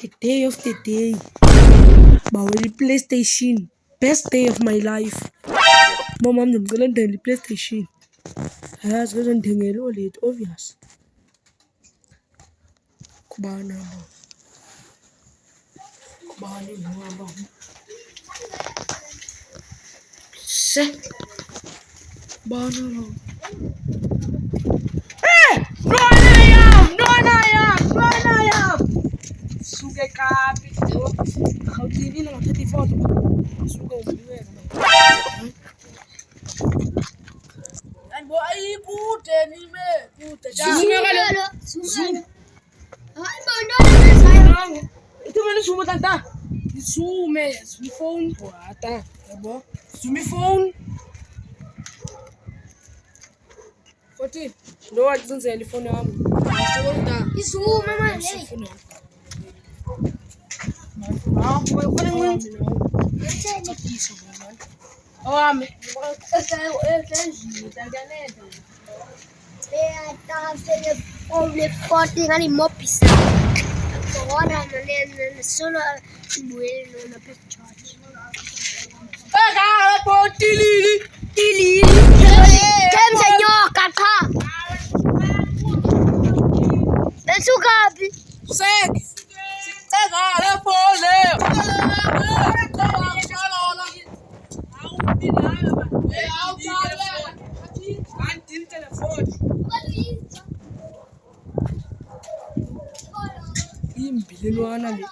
The day of the day. Baweli PlayStation. Best day of my life. Mama ngicela ngithenge iPlayStation. Yazi ke ngithengele OLED obvious. Kubana ngihamba. Se. Bana lo. Ntwana yam. Suke kapi. Gautini na 34. Suke umliwela. Anbo ayikude nime kude. Zoom. Hayi bantwana bezayanga. Ithumela izoom tata. Zoom phone bwata. Yabo. Zoom phone. 14. Ndo wazenzela ifone yami. Izoom manje. Owami imbilelwana le